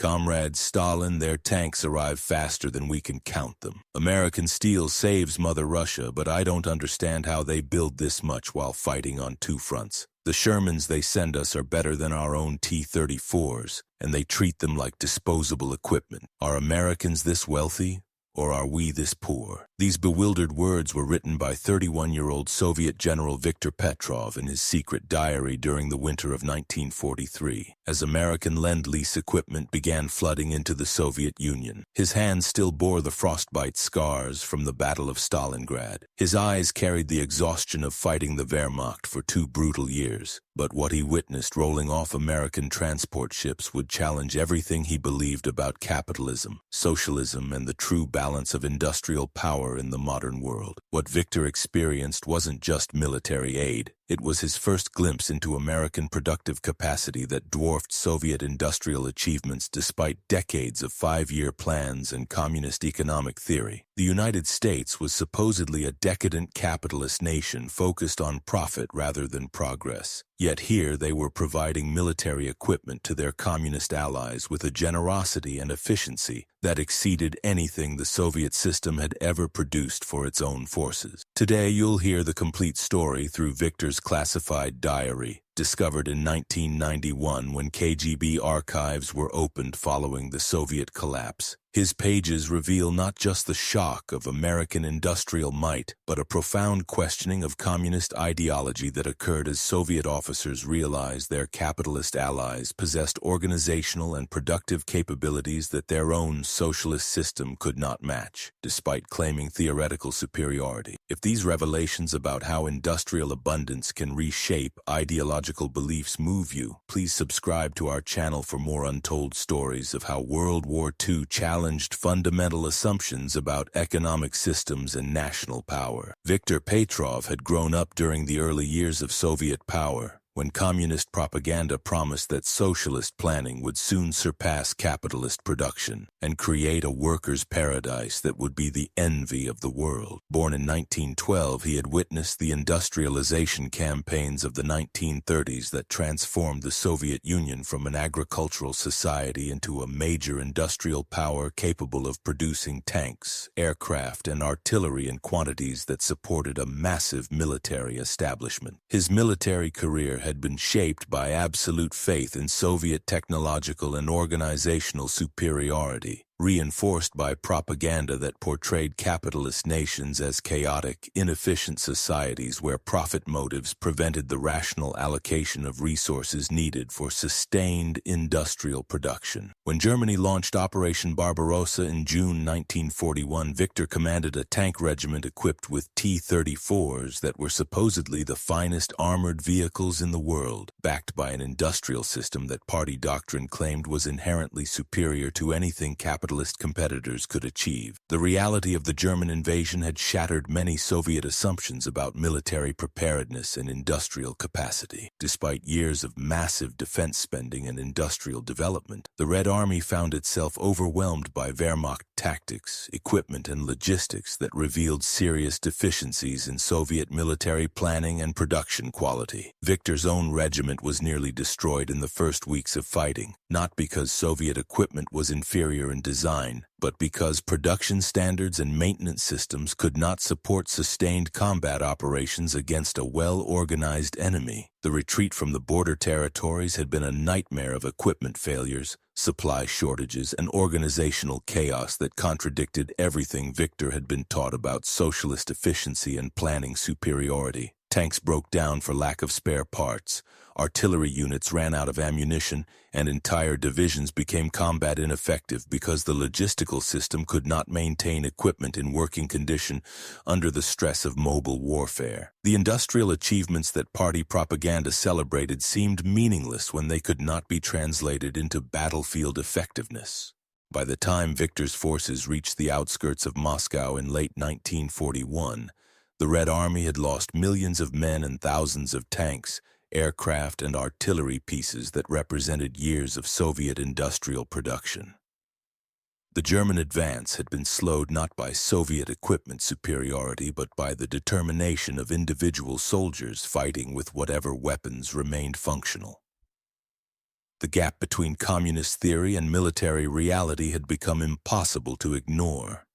Comrade Stalin, their tanks arrive faster than we can count them. American steel saves Mother Russia, but I don't understand how they build this much while fighting on two fronts. The Shermans they send us are better than our own T-34s, and they treat them like disposable equipment. Are Americans this wealthy? Or are we this poor? These bewildered words were written by 31-year-old Soviet General Viktor Petrov in his secret diary during the winter of 1943, as American Lend-Lease equipment began flooding into the Soviet Union. His hands still bore the frostbite scars from the Battle of Stalingrad. His eyes carried the exhaustion of fighting the Wehrmacht for 2 brutal years. But what he witnessed rolling off American transport ships would challenge everything he believed about capitalism, socialism, and the true balance of industrial power in the modern world. What Viktor experienced wasn't just military aid. It was his first glimpse into American productive capacity that dwarfed Soviet industrial achievements despite decades of 5-year plans and communist economic theory. The United States was supposedly a decadent capitalist nation focused on profit rather than progress. Yet here they were providing military equipment to their communist allies with a generosity and efficiency that exceeded anything the Soviet system had ever produced for its own forces. Today you'll hear the complete story through Viktor's classified diary, discovered in 1991 when KGB archives were opened following the Soviet collapse. His pages reveal not just the shock of American industrial might, but a profound questioning of communist ideology that occurred as Soviet officers realized their capitalist allies possessed organizational and productive capabilities that their own socialist system could not match, despite claiming theoretical superiority. If these revelations about how industrial abundance can reshape ideological beliefs move you, please subscribe to our channel for more untold stories of how World War II challenged fundamental assumptions about economic systems and national power. Viktor Petrov had grown up during the early years of Soviet power, when communist propaganda promised that socialist planning would soon surpass capitalist production and create a workers' paradise that would be the envy of the world. Born in 1912, he had witnessed the industrialization campaigns of the 1930s that transformed the Soviet Union from an agricultural society into a major industrial power capable of producing tanks, aircraft, and artillery in quantities that supported a massive military establishment. His military career had been shaped by absolute faith in Soviet technological and organizational superiority, reinforced by propaganda that portrayed capitalist nations as chaotic, inefficient societies where profit motives prevented the rational allocation of resources needed for sustained industrial production. When Germany launched Operation Barbarossa in June 1941, Viktor commanded a tank regiment equipped with T-34s that were supposedly the finest armored vehicles in the world, backed by an industrial system that party doctrine claimed was inherently superior to anything capitalist competitors could achieve. The reality of the German invasion had shattered many Soviet assumptions about military preparedness and industrial capacity. Despite years of massive defense spending and industrial development, the Red Army found itself overwhelmed by Wehrmacht tactics, equipment, and logistics that revealed serious deficiencies in Soviet military planning and production quality. Viktor's own regiment was nearly destroyed in the first weeks of fighting, not because Soviet equipment was inferior in design, but because production standards and maintenance systems could not support sustained combat operations against a well-organized enemy. The retreat from the border territories had been a nightmare of equipment failures, supply shortages, and organizational chaos that contradicted everything Viktor had been taught about socialist efficiency and planning superiority. Tanks broke down for lack of spare parts, artillery units ran out of ammunition, and entire divisions became combat ineffective because the logistical system could not maintain equipment in working condition under the stress of mobile warfare. The industrial achievements that party propaganda celebrated seemed meaningless when they could not be translated into battlefield effectiveness. By the time Viktor's forces reached the outskirts of Moscow in late 1941, the Red Army had lost millions of men and thousands of tanks, aircraft, and artillery pieces that represented years of Soviet industrial production. The German advance had been slowed not by Soviet equipment superiority, but by the determination of individual soldiers fighting with whatever weapons remained functional. The gap between communist theory and military reality had become impossible to ignore,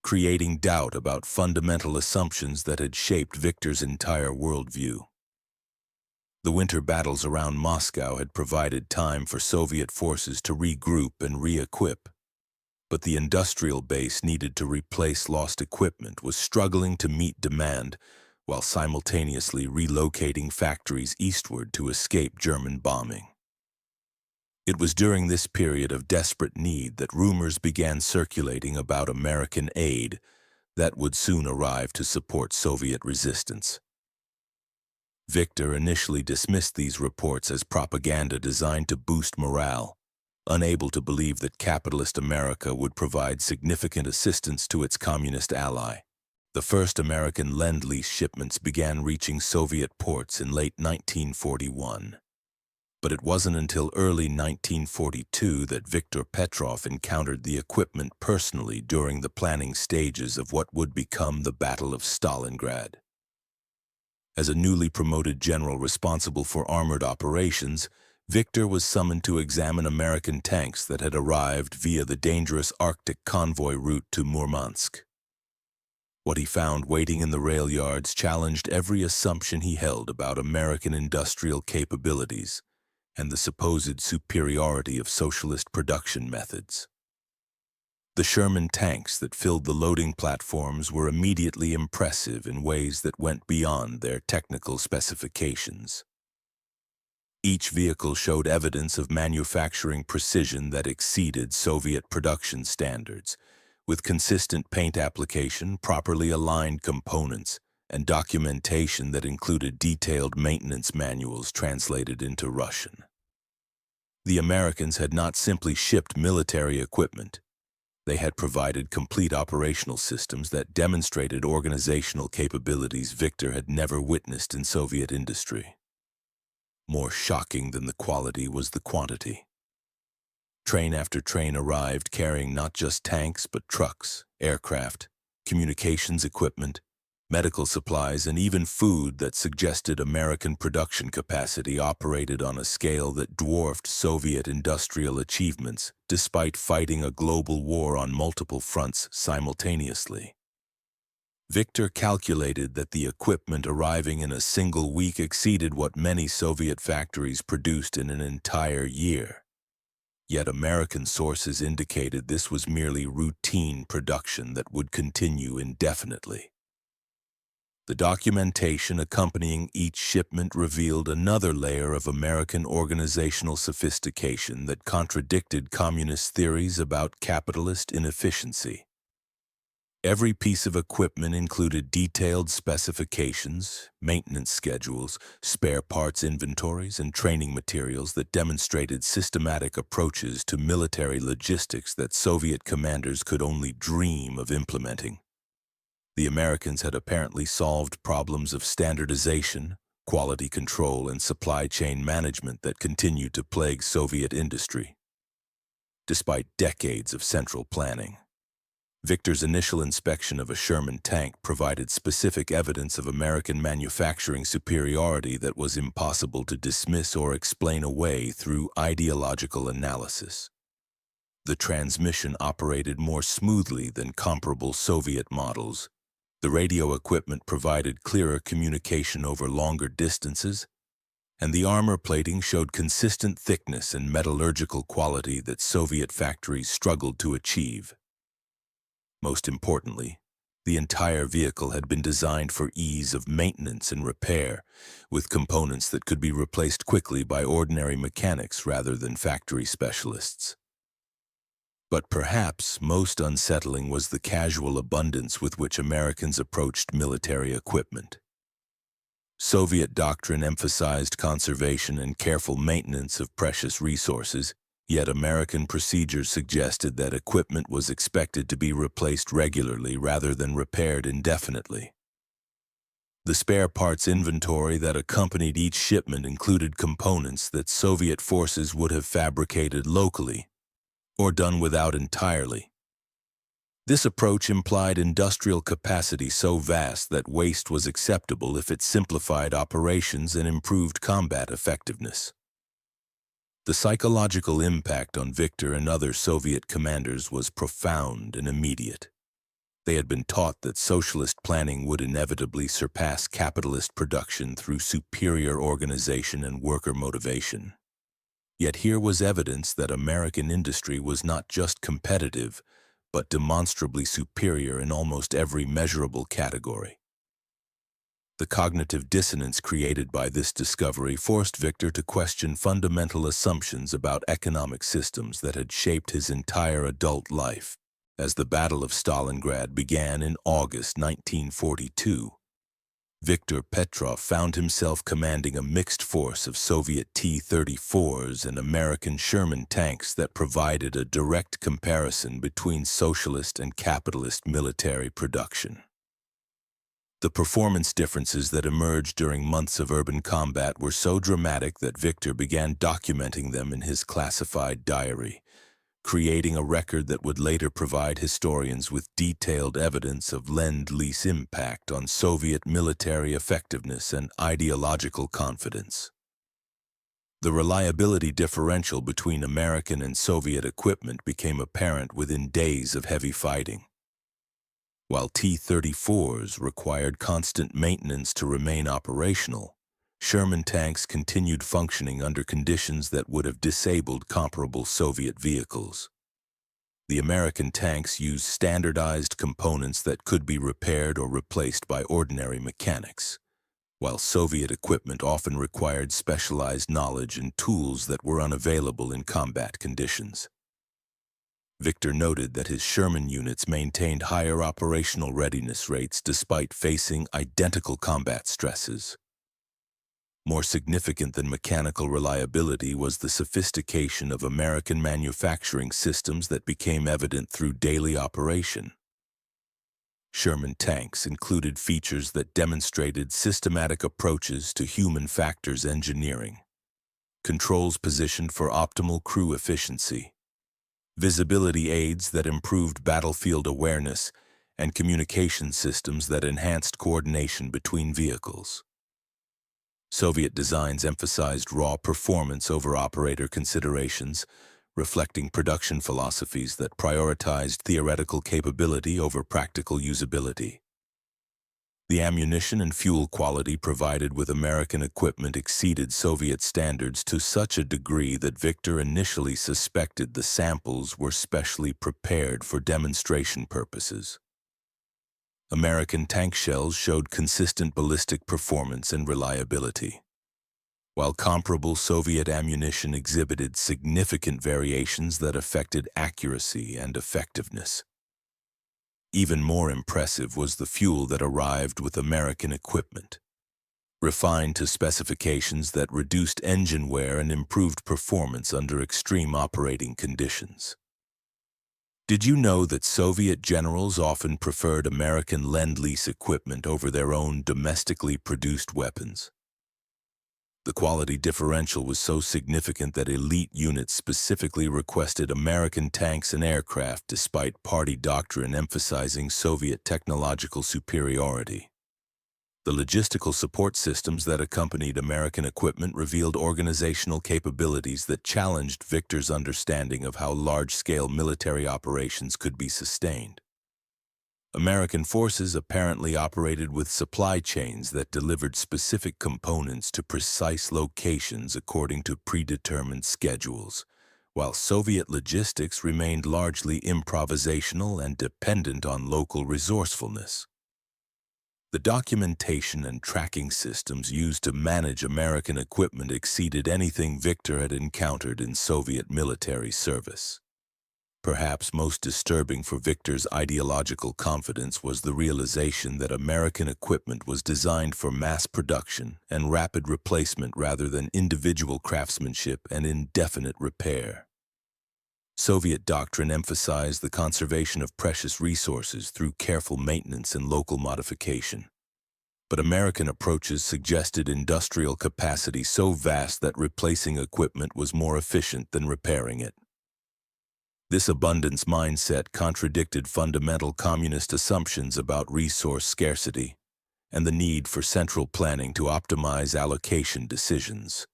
creating doubt about fundamental assumptions that had shaped Viktor's entire worldview. The winter battles around Moscow had provided time for Soviet forces to regroup and re-equip, but the industrial base needed to replace lost equipment was struggling to meet demand while simultaneously relocating factories eastward to escape German bombing. It was during this period of desperate need that rumors began circulating about American aid that would soon arrive to support Soviet resistance. Viktor initially dismissed these reports as propaganda designed to boost morale, unable to believe that capitalist America would provide significant assistance to its communist ally. The first American Lend-Lease shipments began reaching Soviet ports in late 1941. But it wasn't until early 1942 that Viktor Petrov encountered the equipment personally during the planning stages of what would become the Battle of Stalingrad. As a newly promoted general responsible for armored operations, Viktor was summoned to examine American tanks that had arrived via the dangerous Arctic convoy route to Murmansk. What he found waiting in the rail yards challenged every assumption he held about American industrial capabilities and the supposed superiority of socialist production methods. The Sherman tanks that filled the loading platforms were immediately impressive in ways that went beyond their technical specifications. Each vehicle showed evidence of manufacturing precision that exceeded Soviet production standards, with consistent paint application, properly aligned components, and documentation that included detailed maintenance manuals translated into Russian. The Americans had not simply shipped military equipment. They had provided complete operational systems that demonstrated organizational capabilities Viktor had never witnessed in Soviet industry. More shocking than the quality was the quantity. Train after train arrived carrying not just tanks but trucks, aircraft, communications equipment, medical supplies, and even food that suggested American production capacity operated on a scale that dwarfed Soviet industrial achievements despite fighting a global war on multiple fronts simultaneously. Viktor calculated that the equipment arriving in a single week exceeded what many Soviet factories produced in an entire year. Yet American sources indicated this was merely routine production that would continue indefinitely. The documentation accompanying each shipment revealed another layer of American organizational sophistication that contradicted communist theories about capitalist inefficiency. Every piece of equipment included detailed specifications, maintenance schedules, spare parts inventories, and training materials that demonstrated systematic approaches to military logistics that Soviet commanders could only dream of implementing. The Americans had apparently solved problems of standardization, quality control, and supply chain management that continued to plague Soviet industry. Despite decades of central planning, Viktor's initial inspection of a Sherman tank provided specific evidence of American manufacturing superiority that was impossible to dismiss or explain away through ideological analysis. The transmission operated more smoothly than comparable Soviet models. The radio equipment provided clearer communication over longer distances, and the armor plating showed consistent thickness and metallurgical quality that Soviet factories struggled to achieve. Most importantly, the entire vehicle had been designed for ease of maintenance and repair, with components that could be replaced quickly by ordinary mechanics rather than factory specialists. But perhaps most unsettling was the casual abundance with which Americans approached military equipment. Soviet doctrine emphasized conservation and careful maintenance of precious resources, yet American procedures suggested that equipment was expected to be replaced regularly rather than repaired indefinitely. The spare parts inventory that accompanied each shipment included components that Soviet forces would have fabricated locally or done without entirely. This approach implied industrial capacity so vast that waste was acceptable if it simplified operations and improved combat effectiveness. The psychological impact on Viktor and other Soviet commanders was profound and immediate. They had been taught that socialist planning would inevitably surpass capitalist production through superior organization and worker motivation. Yet here was evidence that American industry was not just competitive, but demonstrably superior in almost every measurable category. The cognitive dissonance created by this discovery forced Viktor to question fundamental assumptions about economic systems that had shaped his entire adult life. As the Battle of Stalingrad began in August 1942, Viktor Petrov found himself commanding a mixed force of Soviet T-34s and American Sherman tanks that provided a direct comparison between socialist and capitalist military production. The performance differences that emerged during months of urban combat were so dramatic that Viktor began documenting them in his classified diary, creating a record that would later provide historians with detailed evidence of Lend-Lease impact on Soviet military effectiveness and ideological confidence. The reliability differential between American and Soviet equipment became apparent within days of heavy fighting. While T-34s required constant maintenance to remain operational, Sherman tanks continued functioning under conditions that would have disabled comparable Soviet vehicles. The American tanks used standardized components that could be repaired or replaced by ordinary mechanics, while Soviet equipment often required specialized knowledge and tools that were unavailable in combat conditions. Viktor noted that his Sherman units maintained higher operational readiness rates despite facing identical combat stresses. More significant than mechanical reliability was the sophistication of American manufacturing systems that became evident through daily operation. Sherman tanks included features that demonstrated systematic approaches to human factors engineering, controls positioned for optimal crew efficiency, visibility aids that improved battlefield awareness, and communication systems that enhanced coordination between vehicles. Soviet designs emphasized raw performance over operator considerations, reflecting production philosophies that prioritized theoretical capability over practical usability. The ammunition and fuel quality provided with American equipment exceeded Soviet standards to such a degree that Viktor initially suspected the samples were specially prepared for demonstration purposes. American tank shells showed consistent ballistic performance and reliability, while comparable Soviet ammunition exhibited significant variations that affected accuracy and effectiveness. Even more impressive was the fuel that arrived with American equipment, refined to specifications that reduced engine wear and improved performance under extreme operating conditions. Did you know that Soviet generals often preferred American Lend-Lease equipment over their own domestically produced weapons? The quality differential was so significant that elite units specifically requested American tanks and aircraft despite party doctrine emphasizing Soviet technological superiority. The logistical support systems that accompanied American equipment revealed organizational capabilities that challenged Viktor's understanding of how large-scale military operations could be sustained. American forces apparently operated with supply chains that delivered specific components to precise locations according to predetermined schedules, while Soviet logistics remained largely improvisational and dependent on local resourcefulness. The documentation and tracking systems used to manage American equipment exceeded anything Viktor had encountered in Soviet military service. Perhaps most disturbing for Viktor's ideological confidence was the realization that American equipment was designed for mass production and rapid replacement rather than individual craftsmanship and indefinite repair. Soviet doctrine emphasized the conservation of precious resources through careful maintenance and local modification. But American approaches suggested industrial capacity so vast that replacing equipment was more efficient than repairing it. This abundance mindset contradicted fundamental communist assumptions about resource scarcity and the need for central planning to optimize allocation decisions.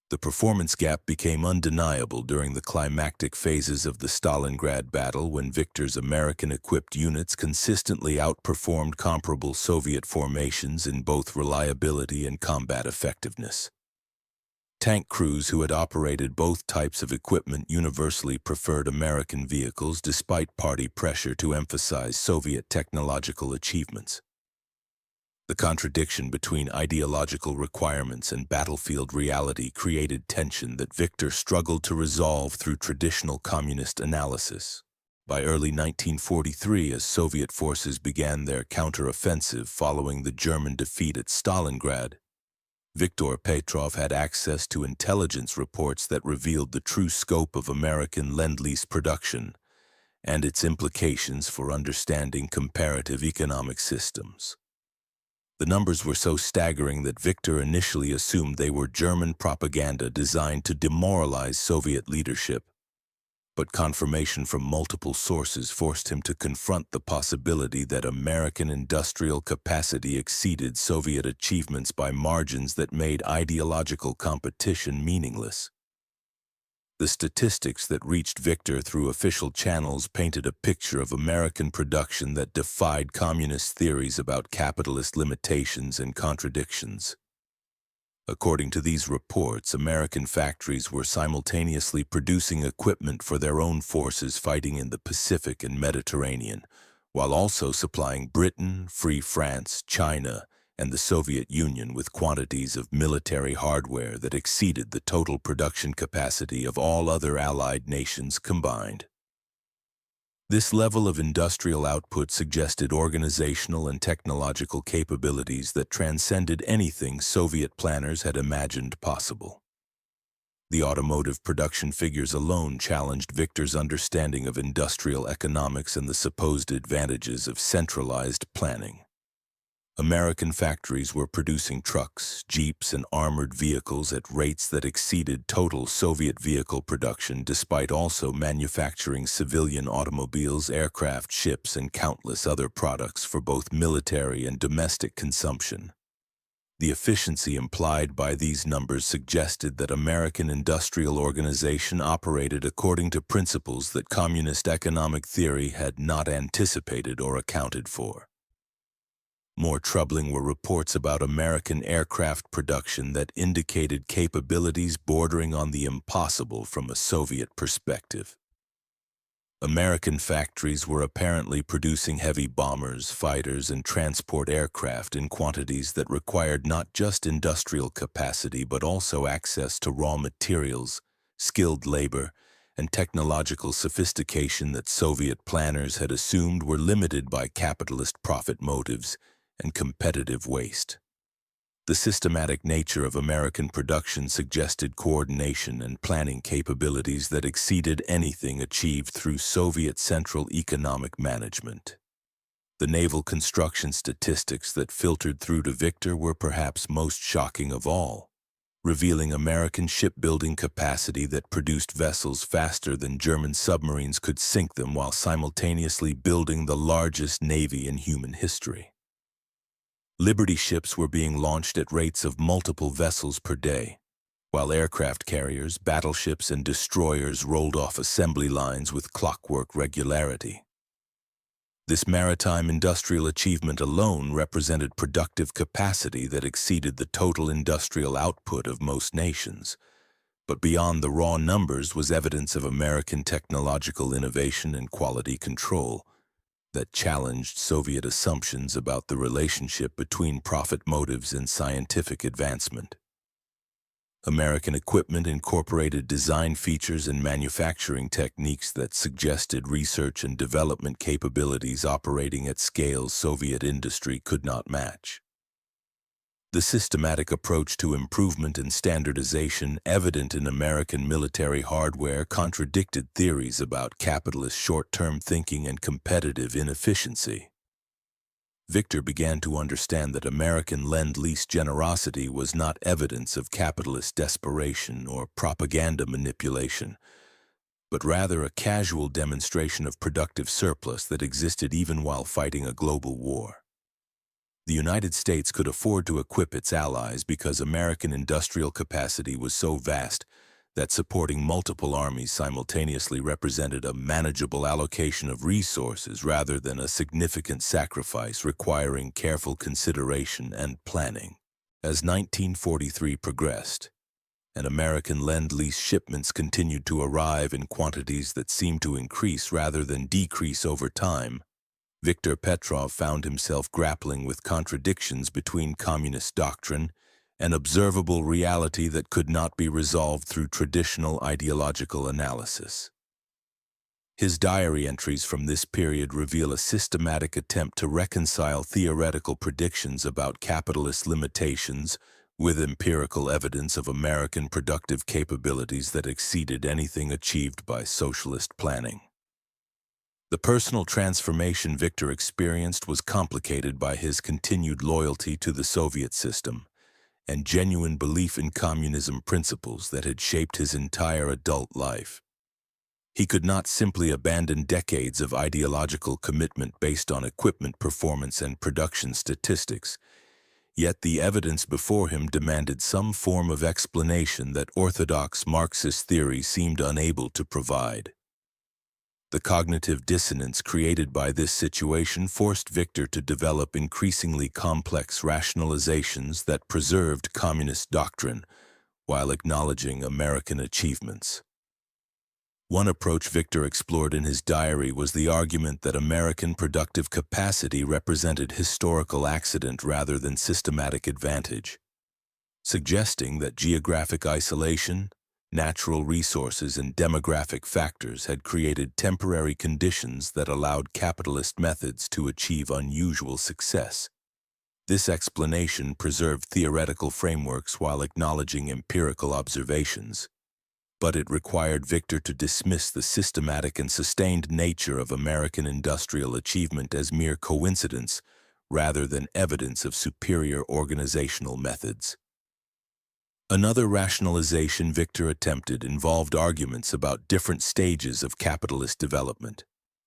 The performance gap became undeniable during the climactic phases of the Stalingrad battle when Viktor's American-equipped units consistently outperformed comparable Soviet formations in both reliability and combat effectiveness. Tank crews who had operated both types of equipment universally preferred American vehicles despite party pressure to emphasize Soviet technological achievements. The contradiction between ideological requirements and battlefield reality created tension that Viktor struggled to resolve through traditional communist analysis. By early 1943, as Soviet forces began their counter-offensive following the German defeat at Stalingrad, Viktor Petrov had access to intelligence reports that revealed the true scope of American Lend-Lease production and its implications for understanding comparative economic systems. The numbers were so staggering that Viktor initially assumed they were German propaganda designed to demoralize Soviet leadership, but confirmation from multiple sources forced him to confront the possibility that American industrial capacity exceeded Soviet achievements by margins that made ideological competition meaningless. The statistics that reached Viktor through official channels painted a picture of American production that defied communist theories about capitalist limitations and contradictions. According to these reports, American factories were simultaneously producing equipment for their own forces fighting in the Pacific and Mediterranean, while also supplying Britain, Free France, China, and the Soviet Union with quantities of military hardware that exceeded the total production capacity of all other Allied nations combined. This level of industrial output suggested organizational and technological capabilities that transcended anything Soviet planners had imagined possible. The automotive production figures alone challenged Viktor's understanding of industrial economics and the supposed advantages of centralized planning. American factories were producing trucks, jeeps, and armored vehicles at rates that exceeded total Soviet vehicle production, despite also manufacturing civilian automobiles, aircraft, ships, and countless other products for both military and domestic consumption. The efficiency implied by these numbers suggested that American industrial organization operated according to principles that communist economic theory had not anticipated or accounted for. More troubling were reports about American aircraft production that indicated capabilities bordering on the impossible from a Soviet perspective. American factories were apparently producing heavy bombers, fighters, and transport aircraft in quantities that required not just industrial capacity but also access to raw materials, skilled labor, and technological sophistication that Soviet planners had assumed were limited by capitalist profit motives and competitive waste. The systematic nature of American production suggested coordination and planning capabilities that exceeded anything achieved through Soviet Central Economic Management. The naval construction statistics that filtered through to Viktor were perhaps most shocking of all, revealing American shipbuilding capacity that produced vessels faster than German submarines could sink them while simultaneously building the largest navy in human history. Liberty ships were being launched at rates of multiple vessels per day, while aircraft carriers, battleships, and destroyers rolled off assembly lines with clockwork regularity. This maritime industrial achievement alone represented productive capacity that exceeded the total industrial output of most nations. But beyond the raw numbers was evidence of American technological innovation and quality control that challenged Soviet assumptions about the relationship between profit motives and scientific advancement. American equipment incorporated design features and manufacturing techniques that suggested research and development capabilities operating at scales Soviet industry could not match. The systematic approach to improvement and standardization evident in American military hardware contradicted theories about capitalist short-term thinking and competitive inefficiency. Viktor began to understand that American Lend-Lease generosity was not evidence of capitalist desperation or propaganda manipulation, but rather a casual demonstration of productive surplus that existed even while fighting a global war. The United States could afford to equip its allies because American industrial capacity was so vast that supporting multiple armies simultaneously represented a manageable allocation of resources rather than a significant sacrifice requiring careful consideration and planning. As 1943 progressed, and American Lend-Lease shipments continued to arrive in quantities that seemed to increase rather than decrease over time, Viktor Petrov found himself grappling with contradictions between communist doctrine and observable reality that could not be resolved through traditional ideological analysis. His diary entries from this period reveal a systematic attempt to reconcile theoretical predictions about capitalist limitations with empirical evidence of American productive capabilities that exceeded anything achieved by socialist planning. The personal transformation Viktor experienced was complicated by his continued loyalty to the Soviet system and genuine belief in communism principles that had shaped his entire adult life. He could not simply abandon decades of ideological commitment based on equipment performance and production statistics, yet the evidence before him demanded some form of explanation that orthodox Marxist theory seemed unable to provide. The cognitive dissonance created by this situation forced Viktor to develop increasingly complex rationalizations that preserved communist doctrine while acknowledging American achievements. One approach Viktor explored in his diary was the argument that American productive capacity represented historical accident rather than systematic advantage, suggesting that geographic isolation, natural resources, and demographic factors had created temporary conditions that allowed capitalist methods to achieve unusual success. This explanation preserved theoretical frameworks while acknowledging empirical observations, but it required Viktor to dismiss the systematic and sustained nature of American industrial achievement as mere coincidence rather than evidence of superior organizational methods. Another rationalization Viktor attempted involved arguments about different stages of capitalist development,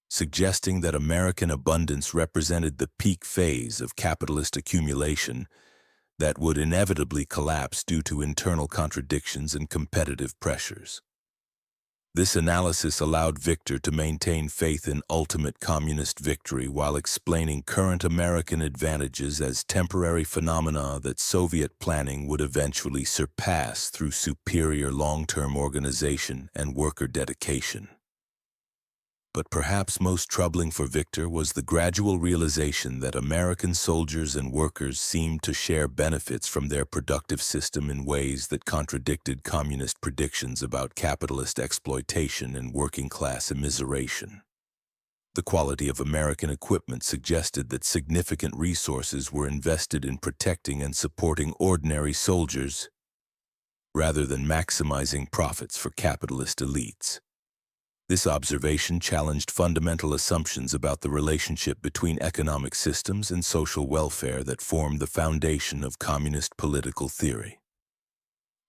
suggesting that American abundance represented the peak phase of capitalist accumulation that would inevitably collapse due to internal contradictions and competitive pressures. This analysis allowed Viktor to maintain faith in ultimate communist victory while explaining current American advantages as temporary phenomena that Soviet planning would eventually surpass through superior long-term organization and worker dedication. But perhaps most troubling for Viktor was the gradual realization that American soldiers and workers seemed to share benefits from their productive system in ways that contradicted communist predictions about capitalist exploitation and working-class immiseration. The quality of American equipment suggested that significant resources were invested in protecting and supporting ordinary soldiers, rather than maximizing profits for capitalist elites. This observation challenged fundamental assumptions about the relationship between economic systems and social welfare that formed the foundation of communist political theory.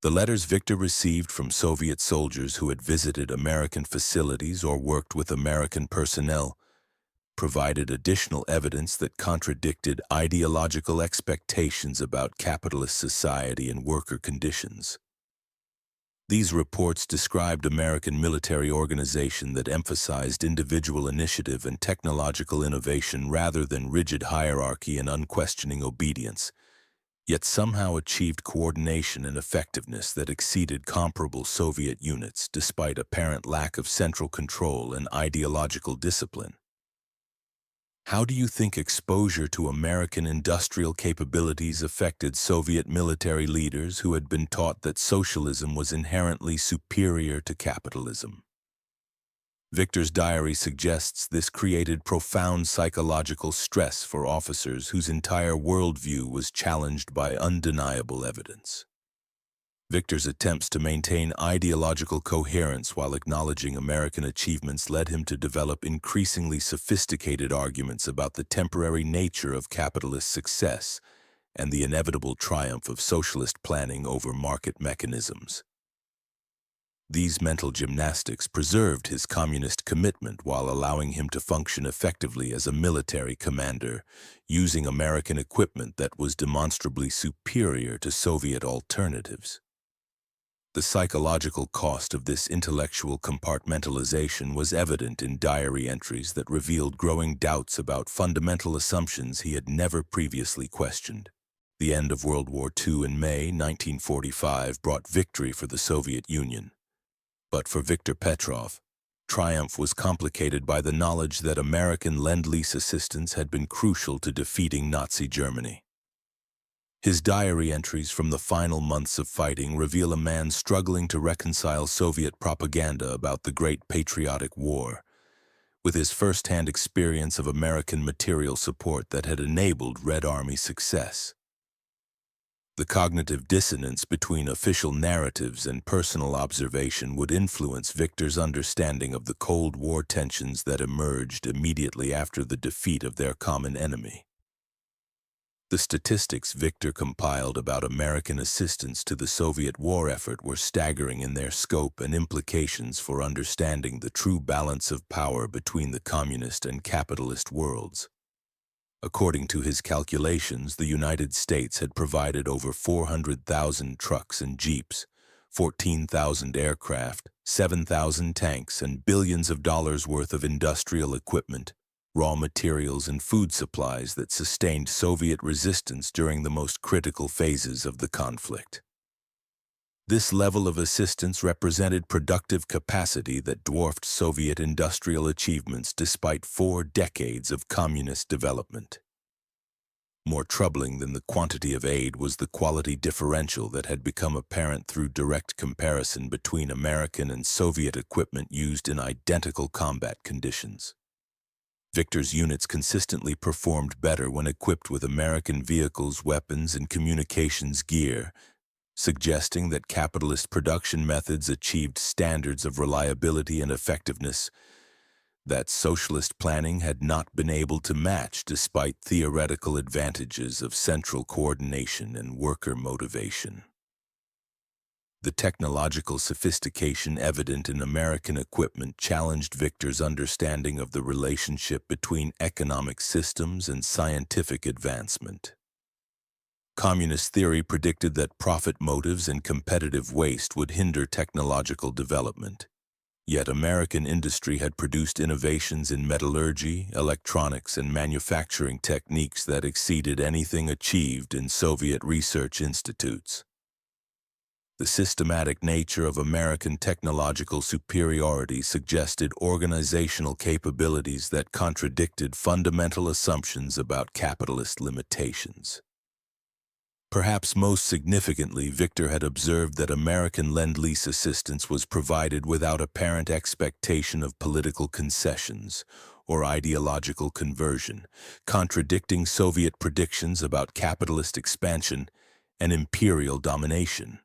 The letters Viktor received from Soviet soldiers who had visited American facilities or worked with American personnel provided additional evidence that contradicted ideological expectations about capitalist society and worker conditions. These reports described American military organization that emphasized individual initiative and technological innovation rather than rigid hierarchy and unquestioning obedience, yet somehow achieved coordination and effectiveness that exceeded comparable Soviet units despite apparent lack of central control and ideological discipline. How do you think exposure to American industrial capabilities affected Soviet military leaders who had been taught that socialism was inherently superior to capitalism? Viktor's diary suggests this created profound psychological stress for officers whose entire worldview was challenged by undeniable evidence. Viktor's attempts to maintain ideological coherence while acknowledging American achievements led him to develop increasingly sophisticated arguments about the temporary nature of capitalist success and the inevitable triumph of socialist planning over market mechanisms. These mental gymnastics preserved his communist commitment while allowing him to function effectively as a military commander, using American equipment that was demonstrably superior to Soviet alternatives. The psychological cost of this intellectual compartmentalization was evident in diary entries that revealed growing doubts about fundamental assumptions he had never previously questioned. The end of World War II in May 1945 brought victory for the Soviet Union. But for Viktor Petrov, triumph was complicated by the knowledge that American Lend-Lease assistance had been crucial to defeating Nazi Germany. His diary entries from the final months of fighting reveal a man struggling to reconcile Soviet propaganda about the Great Patriotic War, with his first-hand experience of American material support that had enabled Red Army success. The cognitive dissonance between official narratives and personal observation would influence Viktor's understanding of the Cold War tensions that emerged immediately after the defeat of their common enemy. The statistics Viktor compiled about American assistance to the Soviet war effort were staggering in their scope and implications for understanding the true balance of power between the communist and capitalist worlds. According to his calculations, the United States had provided over 400,000 trucks and jeeps, 14,000 aircraft, 7,000 tanks, and billions of dollars worth of industrial equipment, raw materials, and food supplies that sustained Soviet resistance during the most critical phases of the conflict. This level of assistance represented productive capacity that dwarfed Soviet industrial achievements despite 4 decades of communist development. More troubling than the quantity of aid was the quality differential that had become apparent through direct comparison between American and Soviet equipment used in identical combat conditions. Viktor's units consistently performed better when equipped with American vehicles, weapons, and communications gear, suggesting that capitalist production methods achieved standards of reliability and effectiveness that socialist planning had not been able to match despite theoretical advantages of central coordination and worker motivation. The technological sophistication evident in American equipment challenged Viktor's understanding of the relationship between economic systems and scientific advancement. Communist theory predicted that profit motives and competitive waste would hinder technological development. Yet American industry had produced innovations in metallurgy, electronics, and manufacturing techniques that exceeded anything achieved in Soviet research institutes. The systematic nature of American technological superiority suggested organizational capabilities that contradicted fundamental assumptions about capitalist limitations. Perhaps most significantly, Viktor had observed that American Lend-Lease assistance was provided without apparent expectation of political concessions or ideological conversion, contradicting Soviet predictions about capitalist expansion and imperial domination.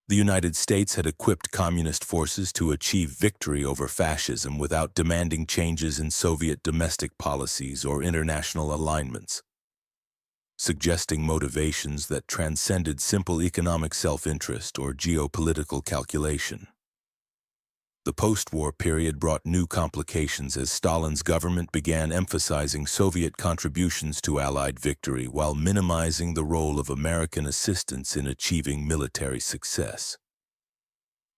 The United States had equipped communist forces to achieve victory over fascism without demanding changes in Soviet domestic policies or international alignments, suggesting motivations that transcended simple economic self-interest or geopolitical calculation. The post-war period brought new complications as Stalin's government began emphasizing Soviet contributions to Allied victory while minimizing the role of American assistance in achieving military success.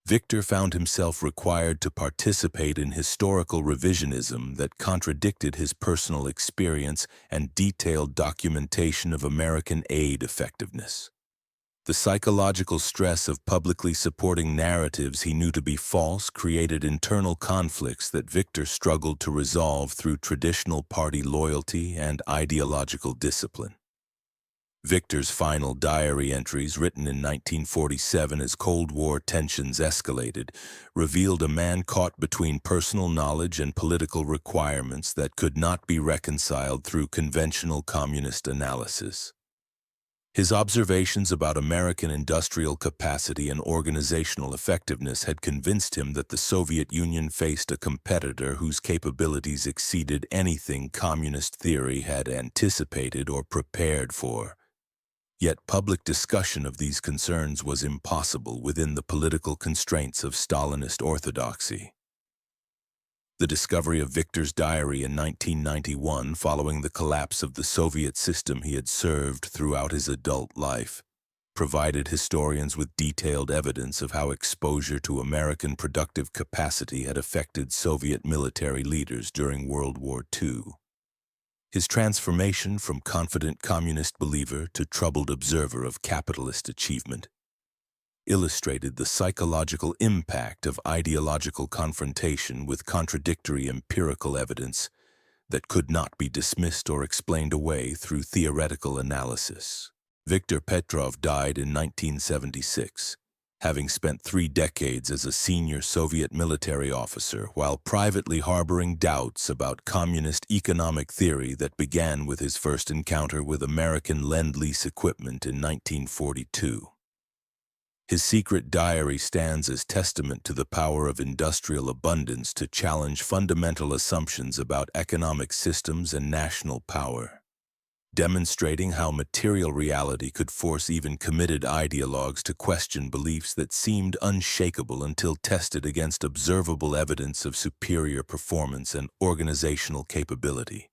Viktor found himself required to participate in historical revisionism that contradicted his personal experience and detailed documentation of American aid effectiveness. The psychological stress of publicly supporting narratives he knew to be false created internal conflicts that Viktor struggled to resolve through traditional party loyalty and ideological discipline. Viktor's final diary entries, written in 1947 as Cold War tensions escalated, revealed a man caught between personal knowledge and political requirements that could not be reconciled through conventional communist analysis. His observations about American industrial capacity and organizational effectiveness had convinced him that the Soviet Union faced a competitor whose capabilities exceeded anything communist theory had anticipated or prepared for. Yet public discussion of these concerns was impossible within the political constraints of Stalinist orthodoxy. The discovery of Viktor's diary in 1991, following the collapse of the Soviet system he had served throughout his adult life, provided historians with detailed evidence of how exposure to American productive capacity had affected Soviet military leaders during World War II. His transformation from confident communist believer to troubled observer of capitalist achievement illustrated the psychological impact of ideological confrontation with contradictory empirical evidence that could not be dismissed or explained away through theoretical analysis. Viktor Petrov died in 1976, having spent 3 decades as a senior Soviet military officer while privately harboring doubts about communist economic theory that began with his first encounter with American Lend-Lease equipment in 1942. His secret diary stands as testament to the power of industrial abundance to challenge fundamental assumptions about economic systems and national power, demonstrating how material reality could force even committed ideologues to question beliefs that seemed unshakable until tested against observable evidence of superior performance and organizational capability.